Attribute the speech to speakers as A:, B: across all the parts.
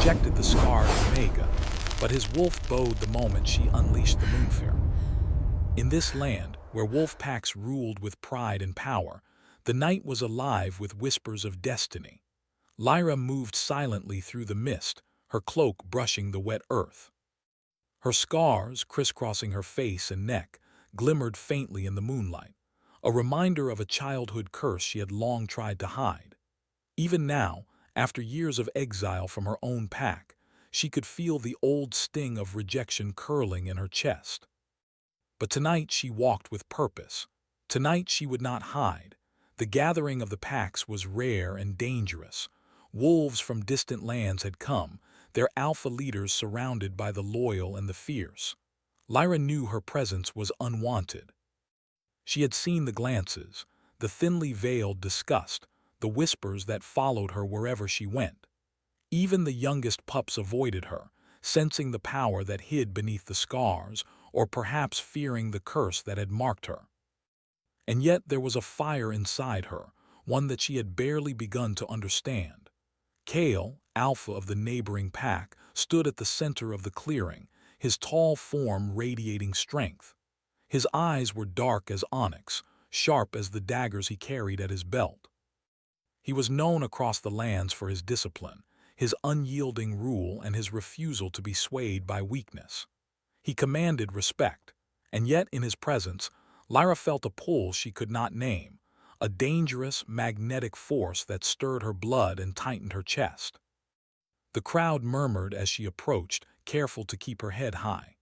A: rejected the scarred Omega, but his wolf bowed the moment she unleashed the Moonfire. In this land, where wolf packs ruled with pride and power, the night was alive with whispers of destiny. Lyra moved silently through the mist, her cloak brushing the wet earth. Her scars, crisscrossing her face and neck, glimmered faintly in the moonlight, a reminder of a childhood curse she had long tried to hide. Even now, after years of exile from her own pack, she could feel the old sting of rejection curling in her chest. But tonight she walked with purpose. Tonight she would not hide. The gathering of the packs was rare and dangerous. Wolves from distant lands had come, their alpha leaders surrounded by the loyal and the fierce. Lyra knew her presence was unwanted. She had seen the glances, the thinly veiled disgust, the whispers that followed her wherever she went. Even the youngest pups avoided her, sensing the power that hid beneath the scars, or perhaps fearing the curse that had marked her. And yet there was a fire inside her, one that she had barely begun to understand. Kale, alpha of the neighboring pack, stood at the center of the clearing, his tall form radiating strength. His eyes were dark as onyx, sharp as the daggers he carried at his belt. He was known across the lands for his discipline, his unyielding rule, and his refusal to be swayed by weakness. He commanded respect, and yet in his presence, Lyra felt a pull she could not name, a dangerous, magnetic force that stirred her blood and tightened her chest. The crowd murmured as she approached, careful to keep her head high.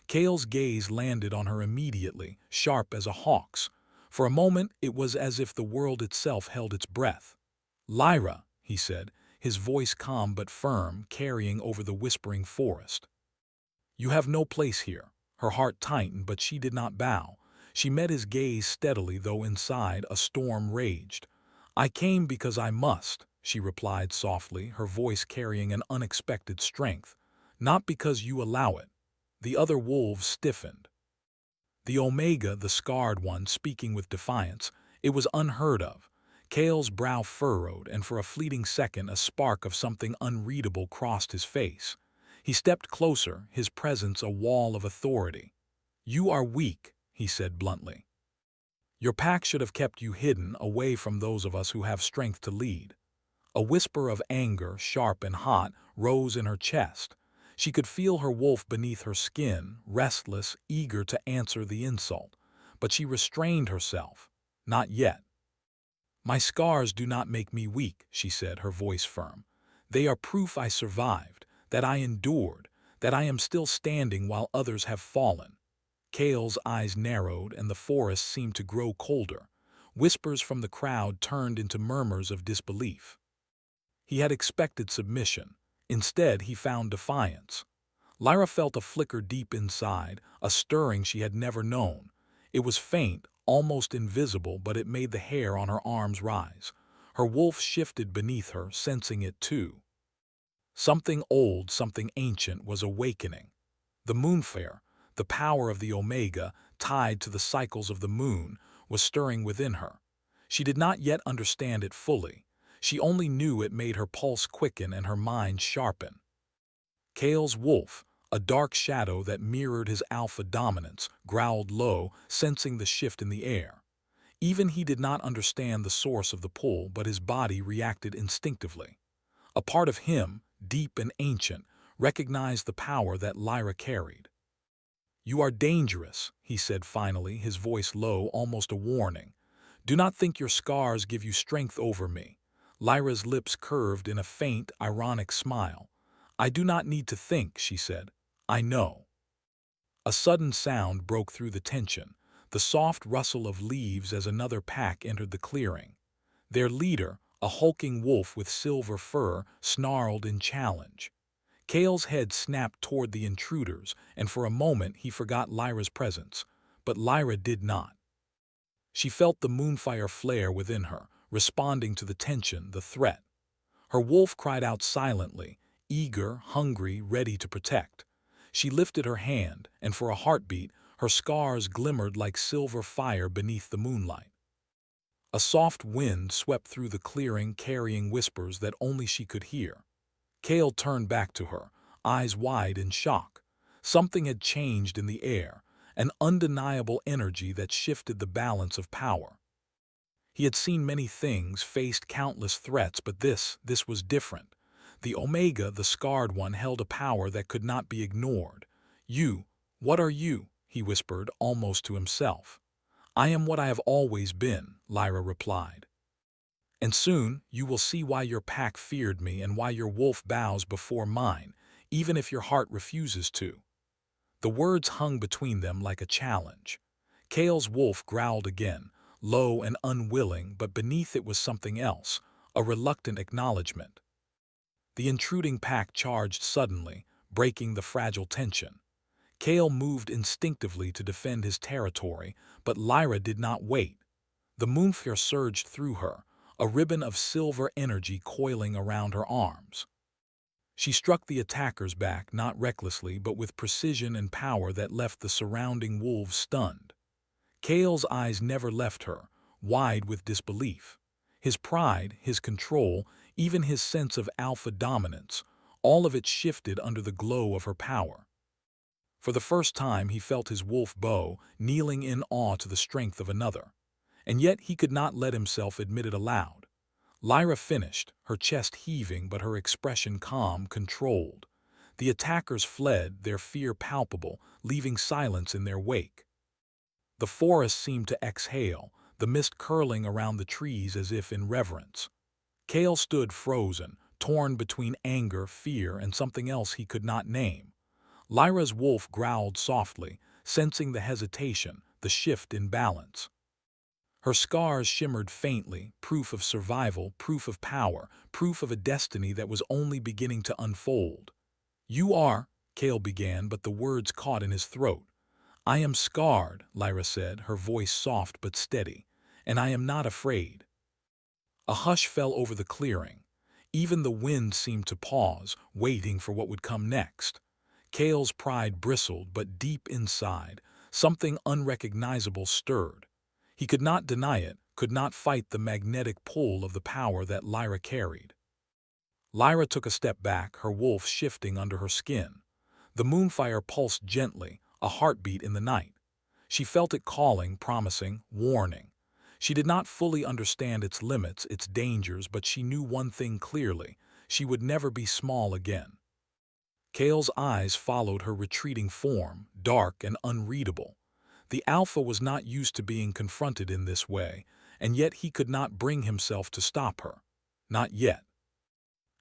A: Kale's gaze landed on her immediately, sharp as a hawk's. For a moment, it was as if the world itself held its breath. "Lyra," he said, his voice calm but firm, carrying over the whispering forest. "You have no place here." Her heart tightened, but she did not bow. She met his gaze steadily, though inside a storm raged. "I came because I must," she replied softly, her voice carrying an unexpected strength. "Not because you allow it." The other wolves stiffened. The Omega, the scarred one, speaking with defiance, it was unheard of. Kale's brow furrowed, and for a fleeting second a spark of something unreadable crossed his face. He stepped closer, his presence a wall of authority. "You are weak," he said bluntly. "Your pack should have kept you hidden, away from those of us who have strength to lead." A whisper of anger, sharp and hot, rose in her chest. She could feel her wolf beneath her skin, restless, eager to answer the insult. But she restrained herself. "Not yet." "My scars do not make me weak," she said, her voice firm. "They are proof I survived, that I endured, that I am still standing while others have fallen." Kale's eyes narrowed, and the forest seemed to grow colder. Whispers from the crowd turned into murmurs of disbelief. He had expected submission. Instead, he found defiance. Lyra felt a flicker deep inside, a stirring she had never known. It was faint, almost invisible, but it made the hair on her arms rise. Her wolf shifted beneath her, sensing it too. Something old, something ancient was awakening. The Moonfire, the power of the Omega, tied to the cycles of the moon, was stirring within her. She did not yet understand it fully. She only knew it made her pulse quicken and her mind sharpen. Kale's wolf, a dark shadow that mirrored his alpha dominance, growled low, sensing the shift in the air. Even he did not understand the source of the pull, but his body reacted instinctively. A part of him, deep and ancient, recognized the power that Lyra carried. "You are dangerous," he said finally, his voice low, almost a warning. "Do not think your scars give you strength over me." Lyra's lips curved in a faint, ironic smile. "I do not need to think," she said. "I know." A sudden sound broke through the tension, the soft rustle of leaves as another pack entered the clearing. Their leader, a hulking wolf with silver fur, snarled in challenge. Kale's head snapped toward the intruders, and for a moment he forgot Lyra's presence. But Lyra did not. She felt the Moonfire flare within her, responding to the tension, the threat. Her wolf cried out silently, eager, hungry, ready to protect. She lifted her hand, and for a heartbeat, her scars glimmered like silver fire beneath the moonlight. A soft wind swept through the clearing, carrying whispers that only she could hear. Kale turned back to her, eyes wide in shock. Something had changed in the air, an undeniable energy that shifted the balance of power. He had seen many things, faced countless threats, but this was different. The Omega, the scarred one, held a power that could not be ignored. "You, what are you?" he whispered, almost to himself. "I am what I have always been," Lyra replied. "And soon you will see why your pack feared me and why your wolf bows before mine, even if your heart refuses to." The words hung between them like a challenge. Kale's wolf growled again, low and unwilling, but beneath it was something else, a reluctant acknowledgement. The intruding pack charged suddenly, breaking the fragile tension. Kale moved instinctively to defend his territory, but Lyra did not wait. The Moonfire surged through her, a ribbon of silver energy coiling around her arms. She struck the attackers back, not recklessly, but with precision and power that left the surrounding wolves stunned. Kale's eyes never left her, wide with disbelief. His pride, his control, even his sense of alpha dominance, all of it shifted under the glow of her power. For the first time he felt his wolf bow, kneeling in awe to the strength of another. And yet he could not let himself admit it aloud. Lyra finished, her chest heaving but her expression calm, controlled. The attackers fled, their fear palpable, leaving silence in their wake. The forest seemed to exhale, the mist curling around the trees as if in reverence. Kale stood frozen, torn between anger, fear, and something else he could not name. Lyra's wolf growled softly, sensing the hesitation, the shift in balance. Her scars shimmered faintly, proof of survival, proof of power, proof of a destiny that was only beginning to unfold. "You are," Kale began, but the words caught in his throat. "I am scarred," Lyra said, her voice soft but steady, "and I am not afraid." A hush fell over the clearing. Even the wind seemed to pause, waiting for what would come next. Kale's pride bristled, but deep inside, something unrecognizable stirred. He could not deny it, could not fight the magnetic pull of the power that Lyra carried. Lyra took a step back, her wolf shifting under her skin. The Moonfire pulsed gently, a heartbeat in the night. She felt it calling, promising, warning. She did not fully understand its limits, its dangers, but she knew one thing clearly: she would never be small again. Kale's eyes followed her retreating form, dark and unreadable. The Alpha was not used to being confronted in this way, and yet he could not bring himself to stop her. Not yet.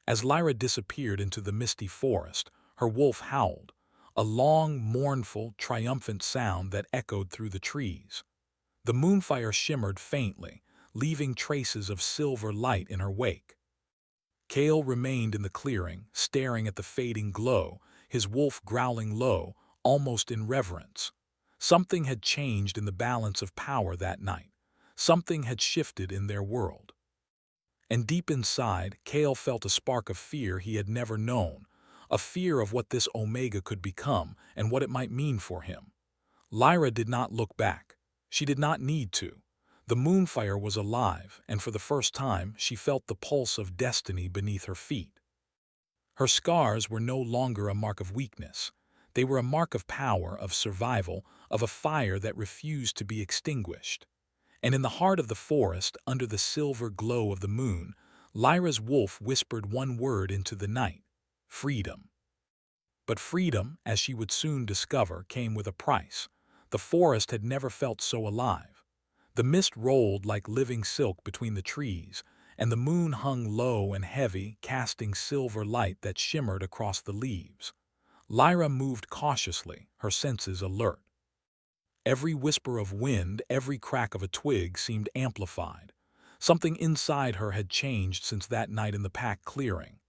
A: As Lyra disappeared into the misty forest, her wolf howled, a long, mournful, triumphant sound that echoed through the trees. The Moonfire shimmered faintly, leaving traces of silver light in her wake. Kale remained in the clearing, staring at the fading glow, his wolf growling low, almost in reverence. Something had changed in the balance of power that night. Something had shifted in their world. And deep inside, Kale felt a spark of fear he had never known, a fear of what this Omega could become and what it might mean for him. Lyra did not look back. She did not need to. The Moonfire was alive, and for the first time she felt the pulse of destiny beneath her feet. Her scars were no longer a mark of weakness. They were a mark of power, of survival, of a fire that refused to be extinguished. And in the heart of the forest, under the silver glow of the moon, Lyra's wolf whispered one word into the night: freedom. But freedom, as she would soon discover, came with a price. The forest had never felt so alive. The mist rolled like living silk between the trees, and the moon hung low and heavy, casting silver light that shimmered across the leaves. Lyra moved cautiously, her senses alert. Every whisper of wind, every crack of a twig seemed amplified. Something inside her had changed since that night in the pack clearing.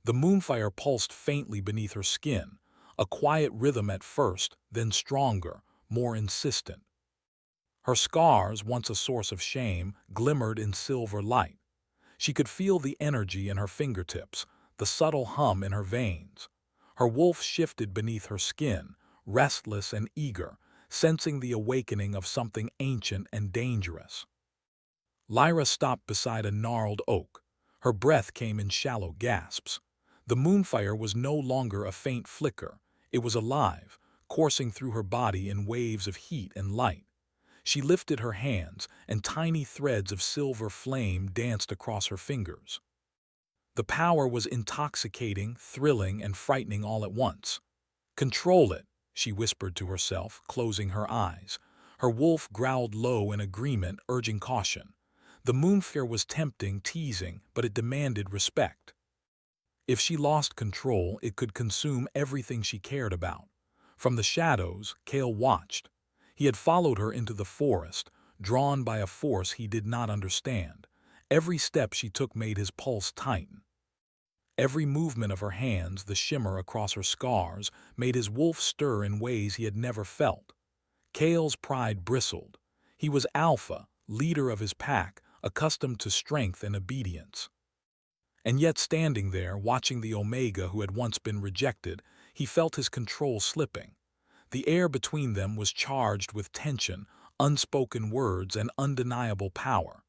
A: The Moonfire pulsed faintly beneath her skin, a quiet rhythm at first, then stronger, more insistent. Her scars, once a source of shame, glimmered in silver light. She could feel the energy in her fingertips, the subtle hum in her veins. Her wolf shifted beneath her skin, restless and eager, sensing the awakening of something ancient and dangerous. Lyra stopped beside a gnarled oak. Her breath came in shallow gasps. The moonfire was no longer a faint flicker. It was alive, coursing through her body in waves of heat and light. She lifted her hands, and tiny threads of silver flame danced across her fingers. The power was intoxicating, thrilling, and frightening all at once. "Control it," she whispered to herself, closing her eyes. Her wolf growled low in agreement, urging caution. The moonfire was tempting, teasing, but it demanded respect. If she lost control, it could consume everything she cared about. From the shadows, Kale watched. He had followed her into the forest, drawn by a force he did not understand. Every step she took made his pulse tighten. Every movement of her hands, the shimmer across her scars, made his wolf stir in ways he had never felt. Kale's pride bristled. He was alpha, leader of his pack, accustomed to strength and obedience. And yet standing there, watching the Omega who had once been rejected, he felt his control slipping. The air between them was charged with tension, unspoken words, and undeniable power.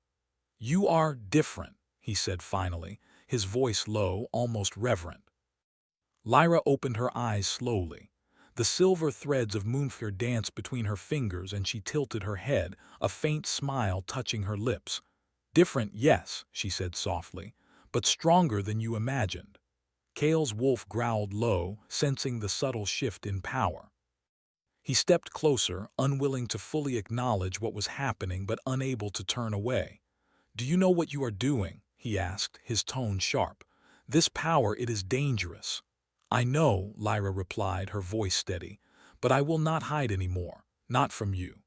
A: "You are different," he said finally, his voice low, almost reverent. Lyra opened her eyes slowly. The silver threads of moonfire danced between her fingers, and she tilted her head, a faint smile touching her lips. "Different, yes," she said softly, "but stronger than you imagined." Kale's wolf growled low, sensing the subtle shift in power. He stepped closer, unwilling to fully acknowledge what was happening but unable to turn away. "Do you know what you are doing?" he asked, his tone sharp. "This power, it is dangerous." "I know," Lyra replied, her voice steady, "but I will not hide anymore. Not from you.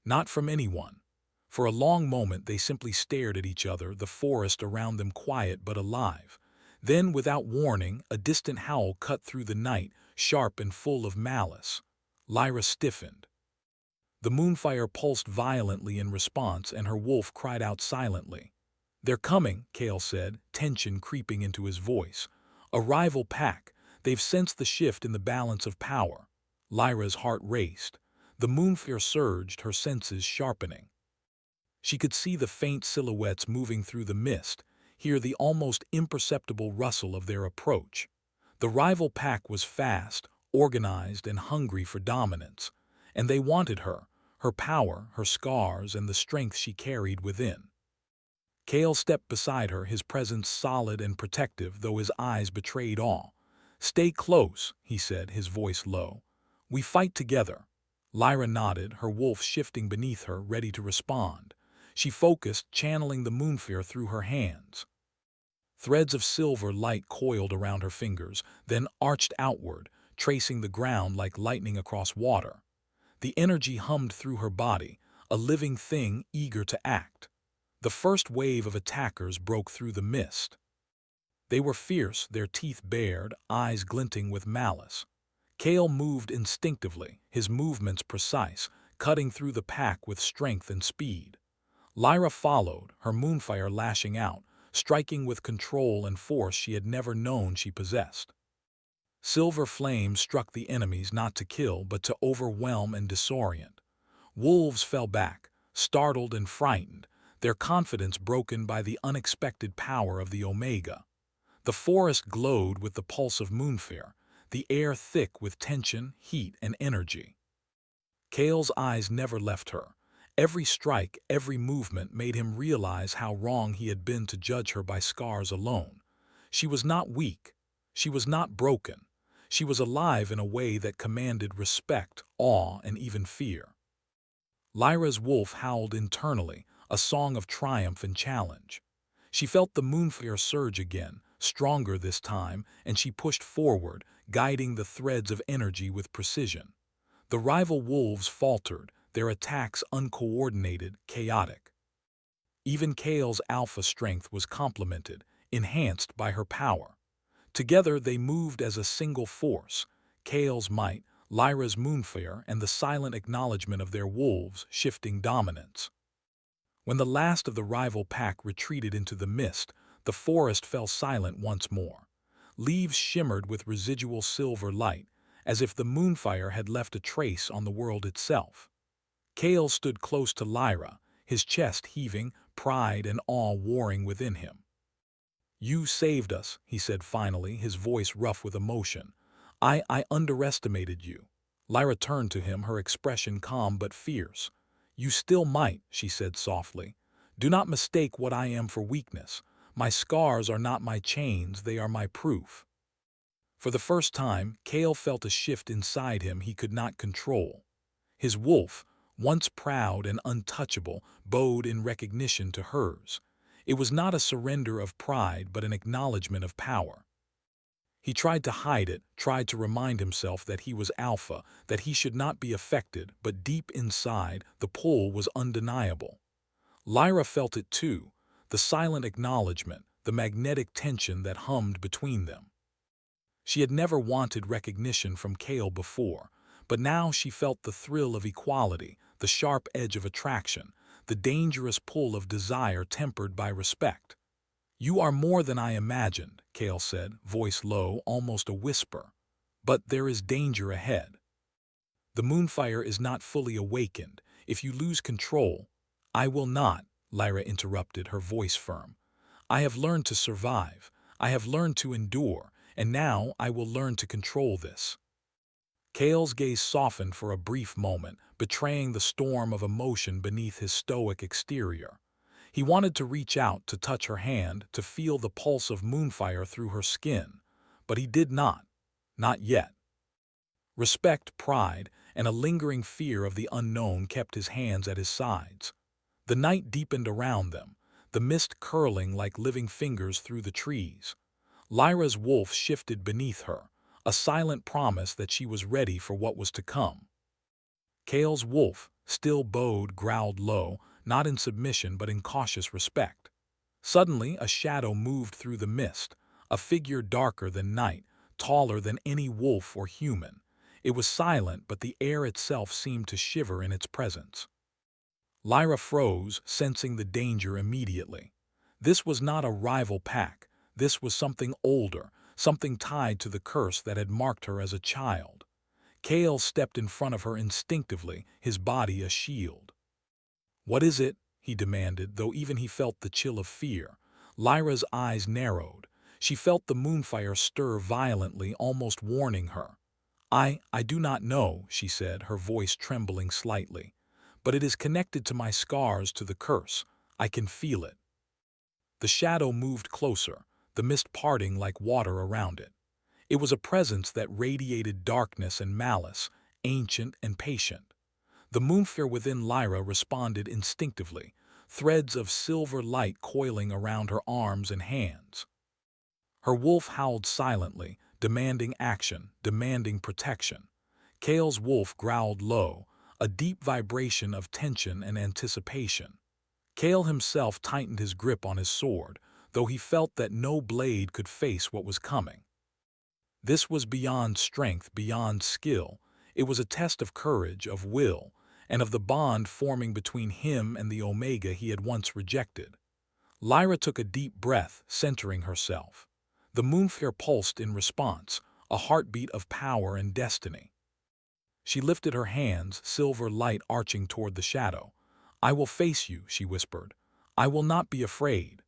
A: Not from anyone." For a long moment they simply stared at each other, the forest around them quiet but alive. Then, without warning, a distant howl cut through the night, sharp and full of malice. Lyra stiffened. The moonfire pulsed violently in response, and her wolf cried out silently. "They're coming," Kale said, tension creeping into his voice. "A rival pack. They've sensed the shift in the balance of power." Lyra's heart raced. The moonfire surged, her senses sharpening. She could see the faint silhouettes moving through the mist, hear the almost imperceptible rustle of their approach. The rival pack was fast, organized, and hungry for dominance, and they wanted her power, her scars, and the strength she carried within. Kale stepped beside her, his presence solid and protective, though his eyes betrayed awe. "Stay close," he said, his voice low. "We fight together." Lyra nodded, her wolf shifting beneath her, ready to respond. She focused, channeling the moonfire through her hands. Threads of silver light coiled around her fingers, then arched outward, tracing the ground like lightning across water. The energy hummed through her body, a living thing eager to act. The first wave of attackers broke through the mist. They were fierce, their teeth bared, eyes glinting with malice. Kale moved instinctively, his movements precise, cutting through the pack with strength and speed. Lyra followed, her moonfire lashing out, striking with control and force she had never known she possessed. Silver flames struck the enemies not to kill but to overwhelm and disorient. Wolves fell back, startled and frightened, their confidence broken by the unexpected power of the Omega. The forest glowed with the pulse of moonfire, the air thick with tension, heat, and energy. Kale's eyes never left her. Every strike, every movement made him realize how wrong he had been to judge her by scars alone. She was not weak. She was not broken. She was alive in a way that commanded respect, awe, and even fear. Lyra's wolf howled internally, a song of triumph and challenge. She felt the moonfire surge again, stronger this time, and she pushed forward, guiding the threads of energy with precision. The rival wolves faltered, their attacks uncoordinated, chaotic. Even Kale's alpha strength was complemented, enhanced by her power. Together they moved as a single force, Kale's might, Lyra's moonfire, and the silent acknowledgement of their wolves' shifting dominance. When the last of the rival pack retreated into the mist, the forest fell silent once more. Leaves shimmered with residual silver light, as if the moonfire had left a trace on the world itself. Kale stood close to Lyra, his chest heaving, pride and awe warring within him. "You saved us," he said finally, his voice rough with emotion. I underestimated you." Lyra turned to him, her expression calm but fierce. "You still might," she said softly. "Do not mistake what I am for weakness. My scars are not my chains, they are my proof." For the first time, Cale felt a shift inside him he could not control. His wolf, once proud and untouchable, bowed in recognition to hers. It was not a surrender of pride, but an acknowledgement of power. He tried to hide it, tried to remind himself that he was alpha, that he should not be affected, but deep inside, the pull was undeniable. Lyra felt it too, the silent acknowledgement, the magnetic tension that hummed between them. She had never wanted recognition from Cale before, but now she felt the thrill of equality, the sharp edge of attraction, the dangerous pull of desire tempered by respect. "You are more than I imagined," Cale said, voice low, almost a whisper. "But there is danger ahead. The Moonfire is not fully awakened. If you lose control—" "I will not," Lyra interrupted, her voice firm. "I have learned to survive. I have learned to endure, and now I will learn to control this." Cale's gaze softened for a brief moment, betraying the storm of emotion beneath his stoic exterior. He wanted to reach out, to touch her hand, to feel the pulse of Moonfire through her skin, but he did not. Not yet. Respect, pride, and a lingering fear of the unknown kept his hands at his sides. The night deepened around them, the mist curling like living fingers through the trees. Lyra's wolf shifted beneath her, a silent promise that she was ready for what was to come. Cale's wolf, still bowed, growled low, not in submission but in cautious respect. Suddenly, a shadow moved through the mist, a figure darker than night, taller than any wolf or human. It was silent, but the air itself seemed to shiver in its presence. Lyra froze, sensing the danger immediately. This was not a rival pack. This was something older, something tied to the curse that had marked her as a child. Cale stepped in front of her instinctively, his body a shield. "What is it?" he demanded, though even he felt the chill of fear. Lyra's eyes narrowed. She felt the Moonfire stir violently, almost warning her. I do not know," she said, her voice trembling slightly. "But it is connected to my scars, to the curse. I can feel it." The shadow moved closer, the mist parting like water around it. It was a presence that radiated darkness and malice, ancient and patient. The Moonfire within Lyra responded instinctively, threads of silver light coiling around her arms and hands. Her wolf howled silently, demanding action, demanding protection. Cale's wolf growled low, a deep vibration of tension and anticipation. Cale himself tightened his grip on his sword, though he felt that no blade could face what was coming. This was beyond strength, beyond skill. It was a test of courage, of will, and of the bond forming between him and the Omega he had once rejected. Lyra took a deep breath, centering herself. The Moonfire pulsed in response, a heartbeat of power and destiny. She lifted her hands, silver light arching toward the shadow. "I will face you," she whispered. "I will not be afraid."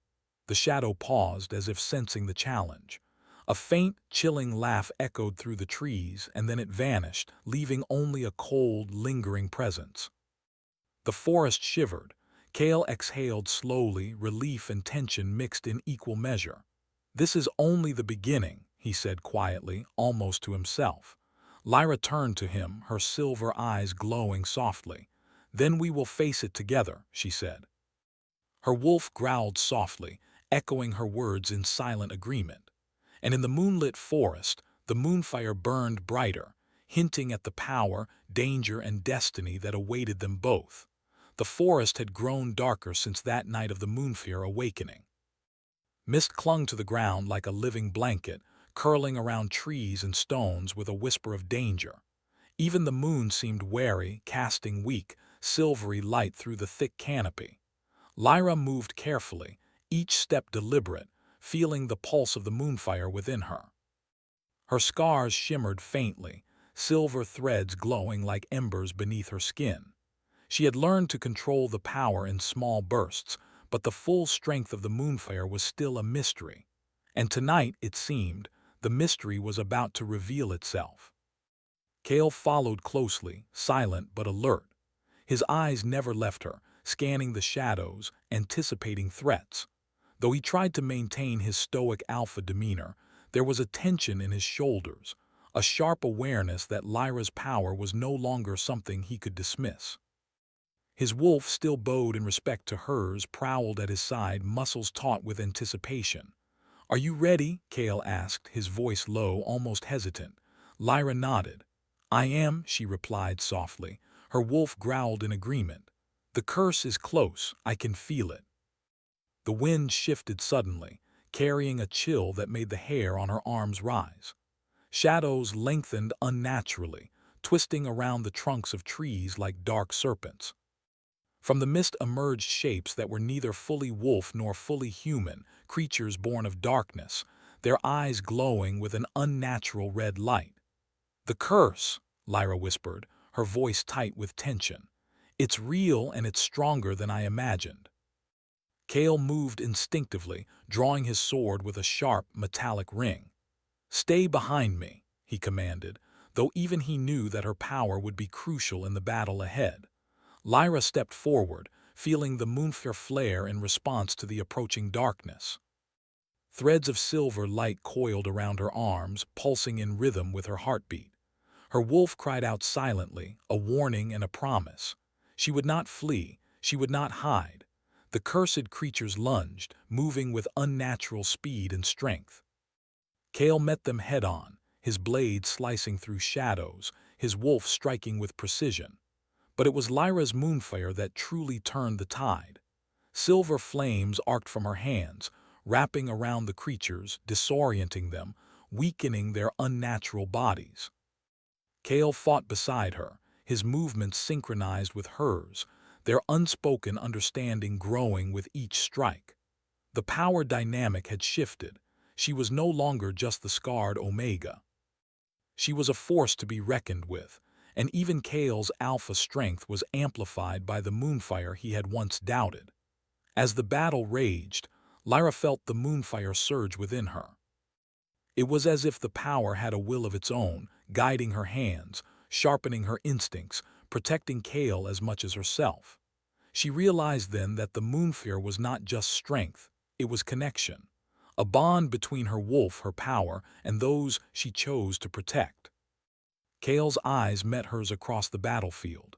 A: The shadow paused, as if sensing the challenge. A faint, chilling laugh echoed through the trees, and then it vanished, leaving only a cold, lingering presence. The forest shivered. Cale exhaled slowly, relief and tension mixed in equal measure. "This is only the beginning," he said quietly, almost to himself. Lyra turned to him, her silver eyes glowing softly. "Then we will face it together," she said. Her wolf growled softly, echoing her words in silent agreement. And in the moonlit forest, the Moonfire burned brighter, hinting at the power, danger, and destiny that awaited them both. The forest had grown darker since that night of the Moonfire awakening. Mist clung to the ground like a living blanket, curling around trees and stones with a whisper of danger. Even the moon seemed wary, casting weak, silvery light through the thick canopy. Lyra moved carefully, each step deliberate, feeling the pulse of the Moonfire within her. Her scars shimmered faintly, silver threads glowing like embers beneath her skin. She had learned to control the power in small bursts, but the full strength of the Moonfire was still a mystery. And tonight, it seemed, the mystery was about to reveal itself. Kale followed closely, silent but alert. His eyes never left her, scanning the shadows, anticipating threats. Though he tried to maintain his stoic alpha demeanor, there was a tension in his shoulders, a sharp awareness that Lyra's power was no longer something he could dismiss. His wolf, still bowed in respect to hers, prowled at his side, muscles taut with anticipation. "Are you ready?" Kale asked, his voice low, almost hesitant. Lyra nodded. "I am," she replied softly. Her wolf growled in agreement. "The curse is close, I can feel it." The wind shifted suddenly, carrying a chill that made the hair on her arms rise. Shadows lengthened unnaturally, twisting around the trunks of trees like dark serpents. From the mist emerged shapes that were neither fully wolf nor fully human, creatures born of darkness, their eyes glowing with an unnatural red light. "The curse," Lyra whispered, her voice tight with tension. "It's real and it's stronger than I imagined." Kale moved instinctively, drawing his sword with a sharp, metallic ring. "Stay behind me," he commanded, though even he knew that her power would be crucial in the battle ahead. Lyra stepped forward, feeling the Moonfire flare in response to the approaching darkness. Threads of silver light coiled around her arms, pulsing in rhythm with her heartbeat. Her wolf cried out silently, a warning and a promise. She would not flee, she would not hide. The cursed creatures lunged, moving with unnatural speed and strength. Kale met them head-on, his blade slicing through shadows, his wolf striking with precision. But it was Lyra's Moonfire that truly turned the tide. Silver flames arced from her hands, wrapping around the creatures, disorienting them, weakening their unnatural bodies. Kale fought beside her, his movements synchronized with hers, their unspoken understanding growing with each strike. The power dynamic had shifted. She was no longer just the scarred Omega. She was a force to be reckoned with, and even Kale's alpha strength was amplified by the Moonfire he had once doubted. As the battle raged, Lyra felt the Moonfire surge within her. It was as if the power had a will of its own, guiding her hands, sharpening her instincts, protecting Kale as much as herself. She realized then that the Moonfire was not just strength, it was connection, a bond between her wolf, her power, and those she chose to protect. Kale's eyes met hers across the battlefield.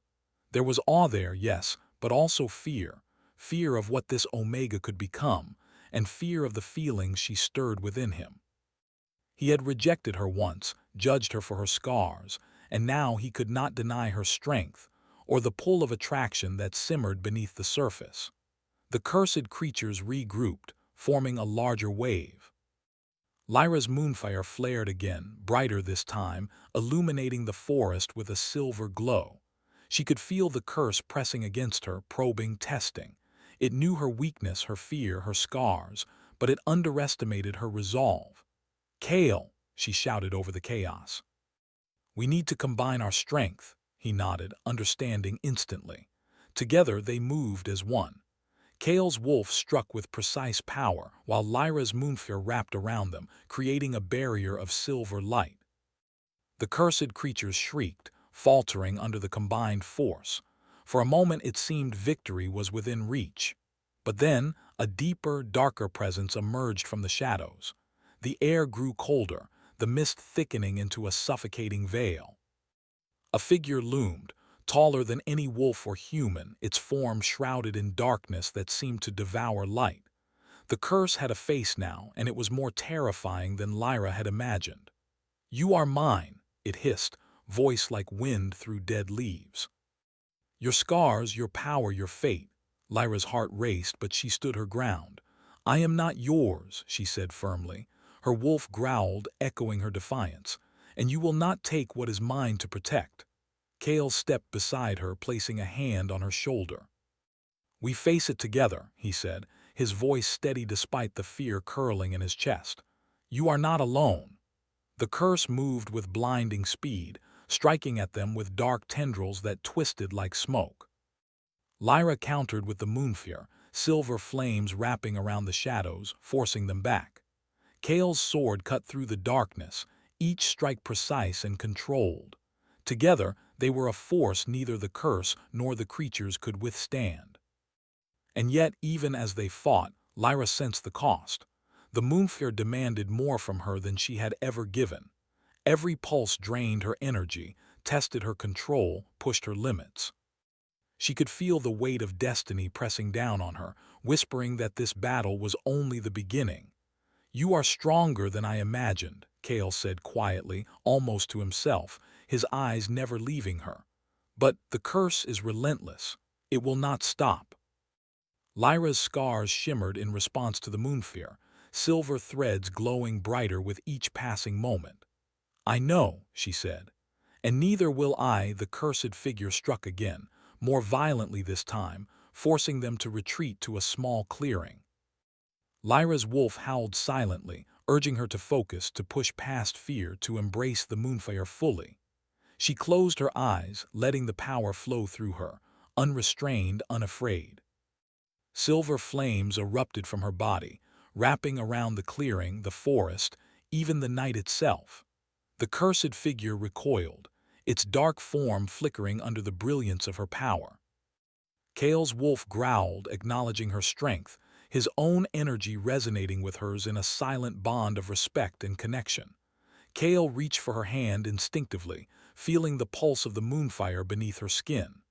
A: There was awe there, yes, but also fear. Fear of what this Omega could become, and fear of the feelings she stirred within him. He had rejected her once, judged her for her scars, and now he could not deny her strength, or the pull of attraction that simmered beneath the surface. The cursed creatures regrouped, forming a larger wave. Lyra's Moonfire flared again, brighter this time, illuminating the forest with a silver glow. She could feel the curse pressing against her, probing, testing. It knew her weakness, her fear, her scars, but it underestimated her resolve. "Kale," she shouted over the chaos. "We need to combine our strength," he nodded, understanding instantly. Together they moved as one. Kale's wolf struck with precise power, while Lyra's Moonfire wrapped around them, creating a barrier of silver light. The cursed creatures shrieked, faltering under the combined force. For a moment it seemed victory was within reach. But then, a deeper, darker presence emerged from the shadows. The air grew colder, the mist thickening into a suffocating veil. A figure loomed, taller than any wolf or human, its form shrouded in darkness that seemed to devour light. The curse had a face now, and it was more terrifying than Lyra had imagined. "You are mine," it hissed, voice like wind through dead leaves. "Your scars, your power, your fate." Lyra's heart raced, but she stood her ground. "I am not yours," she said firmly. Her wolf growled, echoing her defiance. "And you will not take what is mine to protect." Kale stepped beside her, placing a hand on her shoulder. "We face it together," he said, his voice steady despite the fear curling in his chest. "You are not alone." The curse moved with blinding speed, striking at them with dark tendrils that twisted like smoke. Lyra countered with the Moonfire, silver flames wrapping around the shadows, forcing them back. Kale's sword cut through the darkness, each strike precise and controlled. Together, they were a force neither the curse nor the creatures could withstand. And yet, even as they fought, Lyra sensed the cost. The Moonfire demanded more from her than she had ever given. Every pulse drained her energy, tested her control, pushed her limits. She could feel the weight of destiny pressing down on her, whispering that this battle was only the beginning. "You are stronger than I imagined," Kale said quietly, almost to himself, his eyes never leaving her. "But the curse is relentless. It will not stop." Lyra's scars shimmered in response to the Moonfire, silver threads glowing brighter with each passing moment. "I know," she said, "and neither will I." The cursed figure struck again, more violently this time, forcing them to retreat to a small clearing. Lyra's wolf howled silently, urging her to focus, to push past fear, to embrace the Moonfire fully. She closed her eyes, letting the power flow through her, unrestrained, unafraid. Silver flames erupted from her body, wrapping around the clearing, the forest, even the night itself. The cursed figure recoiled, its dark form flickering under the brilliance of her power. Kale's wolf growled, acknowledging her strength, his own energy resonating with hers in a silent bond of respect and connection. Kale reached for her hand instinctively, feeling the pulse of the Moonfire beneath her skin.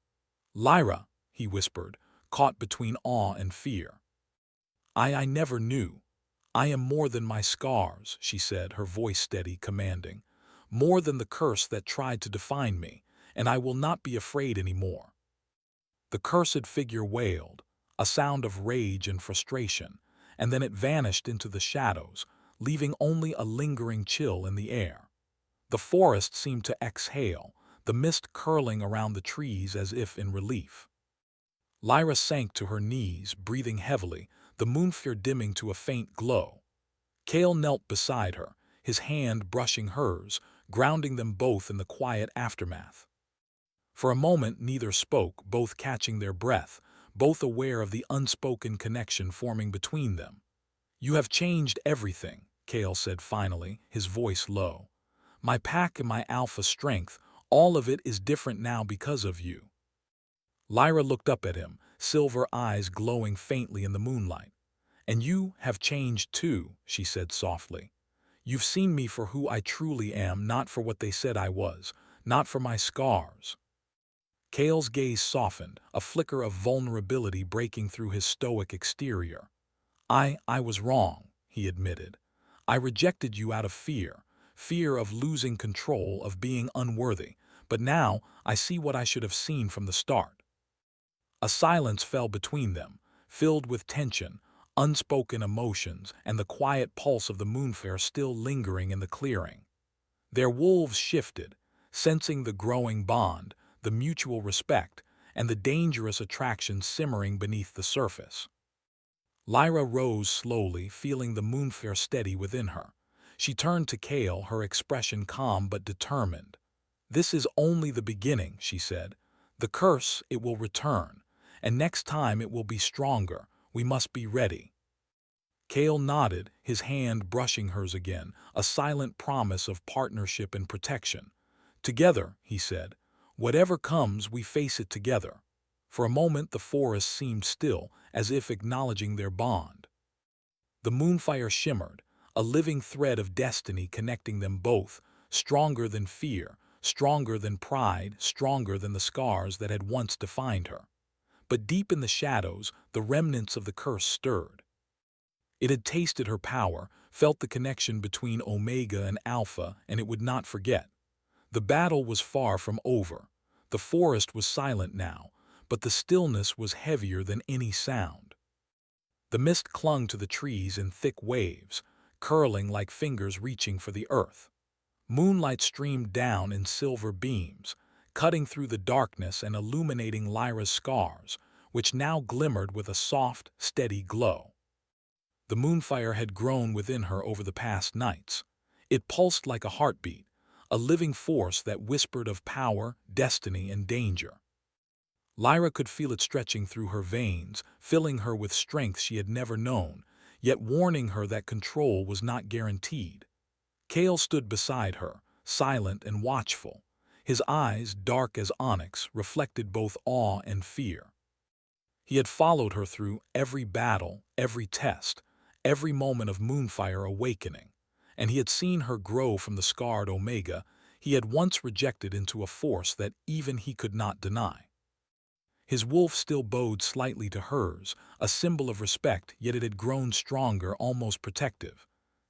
A: "Lyra," he whispered, caught between awe and fear. I never knew. I am more than my scars," she said, her voice steady, commanding. "More than the curse that tried to define me, and I will not be afraid anymore." The cursed figure wailed, a sound of rage and frustration, and then it vanished into the shadows, leaving only a lingering chill in the air. The forest seemed to exhale, the mist curling around the trees as if in relief. Lyra sank to her knees, breathing heavily, the Moonfire dimming to a faint glow. Kale knelt beside her, his hand brushing hers, grounding them both in the quiet aftermath. For a moment neither spoke, both catching their breath, both aware of the unspoken connection forming between them. "You have changed everything," Kale said finally, his voice low. "My pack and my alpha strength, all of it is different now because of you." Lyra looked up at him, silver eyes glowing faintly in the moonlight. "And you have changed too," she said softly. "You've seen me for who I truly am, not for what they said I was, not for my scars." Kale's gaze softened, a flicker of vulnerability breaking through his stoic exterior. I was wrong," he admitted. "I rejected you out of fear, fear of losing control, of being unworthy, but now I see what I should have seen from the start." A silence fell between them, filled with tension, unspoken emotions, and the quiet pulse of the Moonfire still lingering in the clearing. Their wolves shifted, sensing the growing bond, the mutual respect, and the dangerous attraction simmering beneath the surface. Lyra rose slowly, feeling the Moonfire steady within her. She turned to Kale, her expression calm but determined. "This is only the beginning," she said. "The curse, it will return, and next time it will be stronger. We must be ready." Kale nodded, his hand brushing hers again, a silent promise of partnership and protection. "Together," he said. "Whatever comes, we face it together." For a moment the forest seemed still, as if acknowledging their bond. The Moonfire shimmered, a living thread of destiny connecting them both, stronger than fear, stronger than pride, stronger than the scars that had once defined her. But deep in the shadows, the remnants of the curse stirred. It had tasted her power, felt the connection between Omega and Alpha, and it would not forget. The battle was far from over. The forest was silent now, but the stillness was heavier than any sound. The mist clung to the trees in thick waves, curling like fingers reaching for the earth. Moonlight streamed down in silver beams, cutting through the darkness and illuminating Lyra's scars, which now glimmered with a soft, steady glow. The Moonfire had grown within her over the past nights. It pulsed like a heartbeat, a living force that whispered of power, destiny, and danger. Lyra could feel it stretching through her veins, filling her with strength she had never known, yet warning her that control was not guaranteed. Kale stood beside her, silent and watchful. His eyes, dark as onyx, reflected both awe and fear. He had followed her through every battle, every test, every moment of Moonfire awakening, and he had seen her grow from the scarred Omega he had once rejected into a force that even he could not deny. His wolf still bowed slightly to hers, a symbol of respect, yet it had grown stronger, almost protective.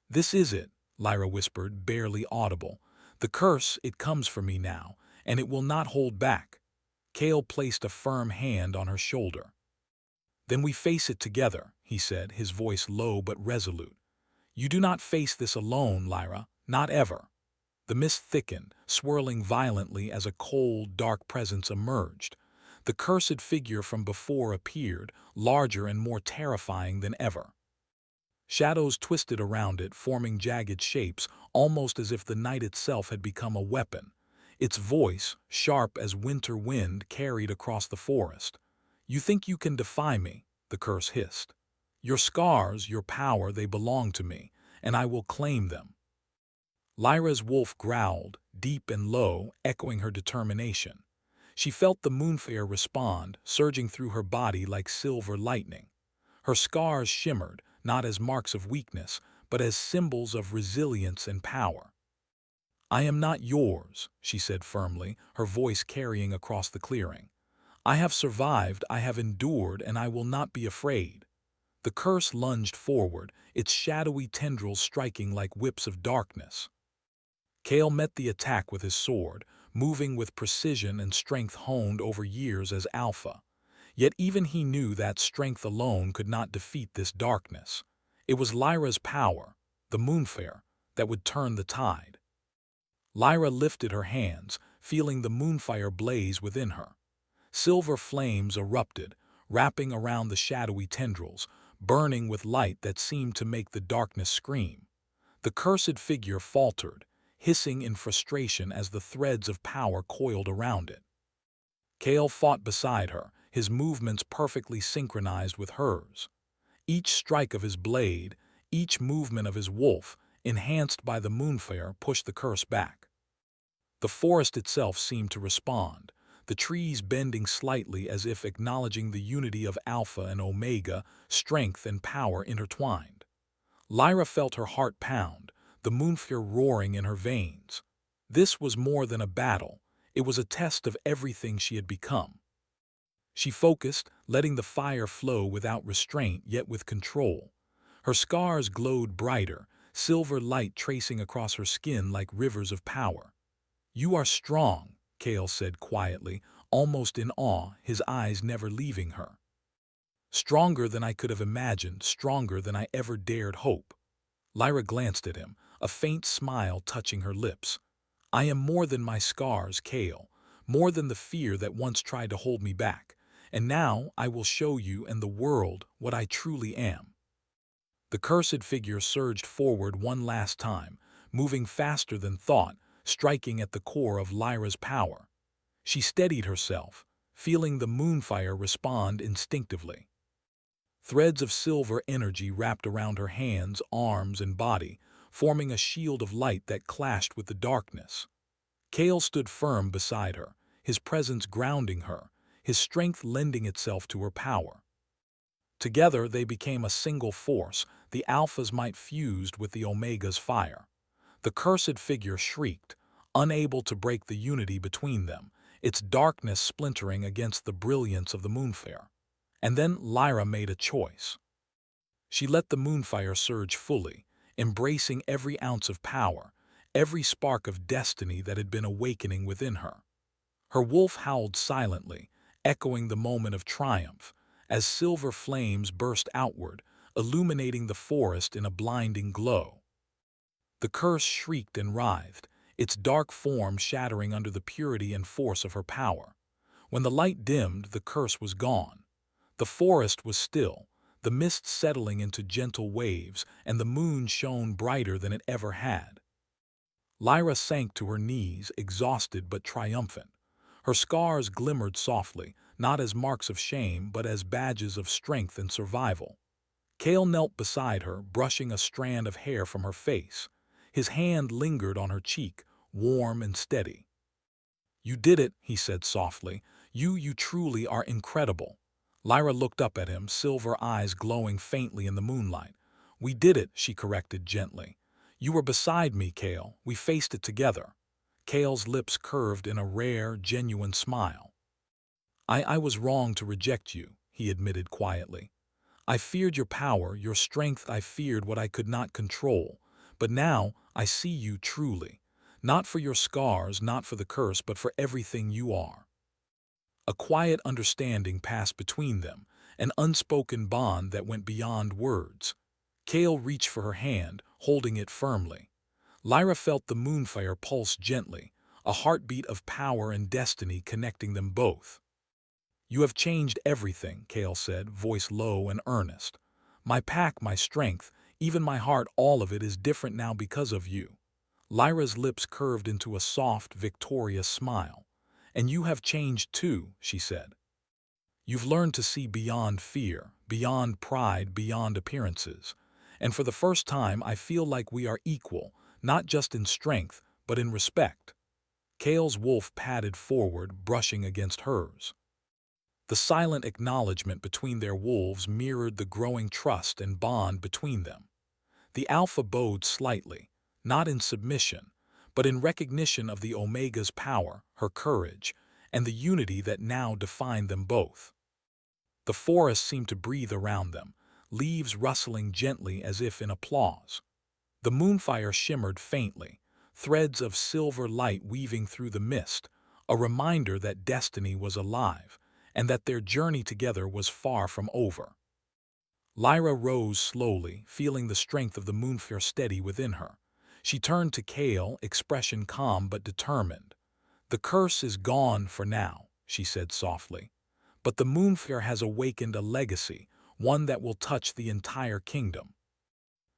A: "This is it," Lyra whispered, barely audible. "The curse, it comes for me now, and it will not hold back." Kale placed a firm hand on her shoulder. "Then we face it together," he said, his voice low but resolute. "You do not face this alone, Lyra, not ever." The mist thickened, swirling violently as a cold, dark presence emerged. The cursed figure from before appeared, larger and more terrifying than ever. Shadows twisted around it, forming jagged shapes, almost as if the night itself had become a weapon. Its voice, sharp as winter wind, carried across the forest. "You think you can defy me," the curse hissed. "Your scars, your power, they belong to me, and I will claim them." Lyra's wolf growled, deep and low, echoing her determination. She felt the Moonfire respond, surging through her body like silver lightning. Her scars shimmered, not as marks of weakness, but as symbols of resilience and power. "I am not yours," she said firmly, her voice carrying across the clearing. "I have survived, I have endured, and I will not be afraid." The curse lunged forward, its shadowy tendrils striking like whips of darkness. Kale met the attack with his sword, moving with precision and strength honed over years as alpha. Yet even he knew that strength alone could not defeat this darkness. It was Lyra's power, the Moonfire, that would turn the tide. Lyra lifted her hands, feeling the Moonfire blaze within her. Silver flames erupted, wrapping around the shadowy tendrils, burning with light that seemed to make the darkness scream. The cursed figure faltered, hissing in frustration as the threads of power coiled around it. Kale fought beside her, his movements perfectly synchronized with hers. Each strike of his blade, each movement of his wolf, enhanced by the Moonfire, pushed the curse back. The forest itself seemed to respond, the trees bending slightly as if acknowledging the unity of Alpha and Omega, strength and power intertwined. Lyra felt her heart pound, the Moonfire roaring in her veins. This was more than a battle, it was a test of everything she had become. She focused, letting the fire flow without restraint yet with control. Her scars glowed brighter, silver light tracing across her skin like rivers of power. "You are strong," Kale said quietly, almost in awe, his eyes never leaving her. "Stronger than I could have imagined, stronger than I ever dared hope." Lyra glanced at him, a faint smile touching her lips. "I am more than my scars, Kale, more than the fear that once tried to hold me back. And now I will show you and the world what I truly am." The cursed figure surged forward one last time, moving faster than thought, striking at the core of Lyra's power. She steadied herself, feeling the Moonfire respond instinctively. Threads of silver energy wrapped around her hands, arms, and body, forming a shield of light that clashed with the darkness. Kale stood firm beside her, his presence grounding her, his strength lending itself to her power. Together they became a single force, the Alpha's might fused with the Omega's fire. The cursed figure shrieked, unable to break the unity between them, its darkness splintering against the brilliance of the Moonfire. And then Lyra made a choice. She let the Moonfire surge fully, embracing every ounce of power, every spark of destiny that had been awakening within her. Her wolf howled silently, echoing the moment of triumph, as silver flames burst outward, illuminating the forest in a blinding glow. The curse shrieked and writhed, its dark form shattering under the purity and force of her power. When the light dimmed, the curse was gone. The forest was still, the mist settling into gentle waves, and the moon shone brighter than it ever had. Lyra sank to her knees, exhausted but triumphant. Her scars glimmered softly, not as marks of shame but as badges of strength and survival. Kale knelt beside her, brushing a strand of hair from her face. His hand lingered on her cheek, warm and steady. "You did it," he said softly. You truly are incredible." Lyra looked up at him, silver eyes glowing faintly in the moonlight. "We did it," she corrected gently. "You were beside me, Kale. We faced it together." Kale's lips curved in a rare, genuine smile. I was wrong to reject you," he admitted quietly. "I feared your power, your strength. I feared what I could not control. But now I see you truly. Not for your scars, not for the curse, but for everything you are." A quiet understanding passed between them, an unspoken bond that went beyond words. Kale reached for her hand, holding it firmly. Lyra felt the moonfire pulse gently, a heartbeat of power and destiny connecting them both. "You have changed everything," Kale said, voice low and earnest. "My pack, my strength, even my heart, all of it is different now because of you." Lyra's lips curved into a soft, victorious smile. "And you have changed too," she said. "You've learned to see beyond fear, beyond pride, beyond appearances. And for the first time, I feel like we are equal, not just in strength, but in respect." Kale's wolf padded forward, brushing against hers. The silent acknowledgement between their wolves mirrored the growing trust and bond between them. The alpha bowed slightly, not in submission, but in recognition of the Omega's power, her courage, and the unity that now defined them both. The forest seemed to breathe around them, leaves rustling gently as if in applause. The moonfire shimmered faintly, threads of silver light weaving through the mist, a reminder that destiny was alive, and that their journey together was far from over. Lyra rose slowly, feeling the strength of the moonfire steady within her. She turned to Kale, expression calm but determined. "The curse is gone for now," she said softly. "But the moonfire has awakened a legacy, one that will touch the entire kingdom.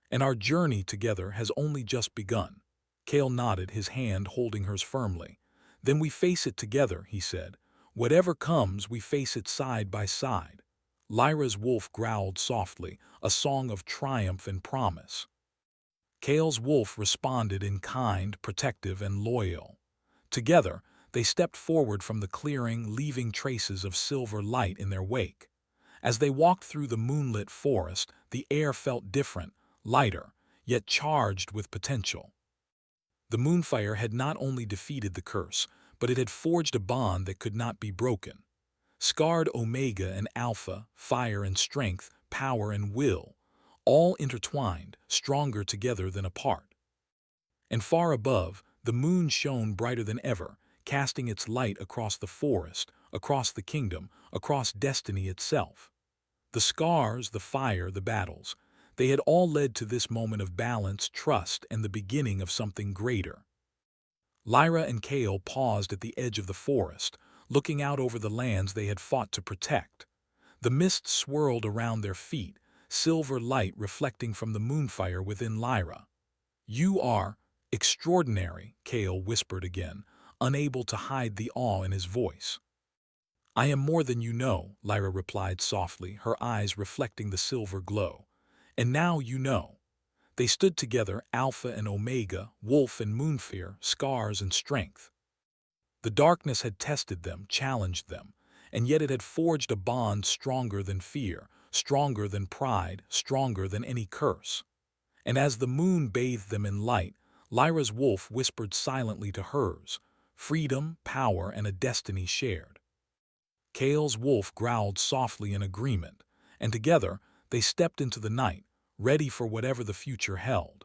A: And our journey together has only just begun." Kale nodded, his hand holding hers firmly. "Then we face it together," he said. "Whatever comes, we face it side by side." Lyra's wolf growled softly, a song of triumph and promise. Kale's wolf responded in kind, protective, and loyal. Together, they stepped forward from the clearing, leaving traces of silver light in their wake. As they walked through the moonlit forest, the air felt different, lighter, yet charged with potential. The moonfire had not only defeated the curse, but it had forged a bond that could not be broken. Scarred Omega and Alpha, fire and strength, power and will, all intertwined, stronger together than apart. And far above, the moon shone brighter than ever, casting its light across the forest, across the kingdom, across destiny itself. The scars, the fire, the battles, they had all led to this moment of balance, trust, and the beginning of something greater. Lyra and Kale paused at the edge of the forest, looking out over the lands they had fought to protect. The mist swirled around their feet, silver light reflecting from the moonfire within Lyra. "You are extraordinary," Kale whispered again, unable to hide the awe in his voice. "I am more than you know," Lyra replied softly, her eyes reflecting the silver glow. "And now you know." They stood together, Alpha and Omega, Wolf and Moonfire, scars and strength. The darkness had tested them, challenged them, and yet it had forged a bond stronger than fear, stronger than pride, stronger than any curse. And as the moon bathed them in light, Lyra's wolf whispered silently to hers, freedom, power, and a destiny shared. Kale's wolf growled softly in agreement, and together they stepped into the night, ready for whatever the future held.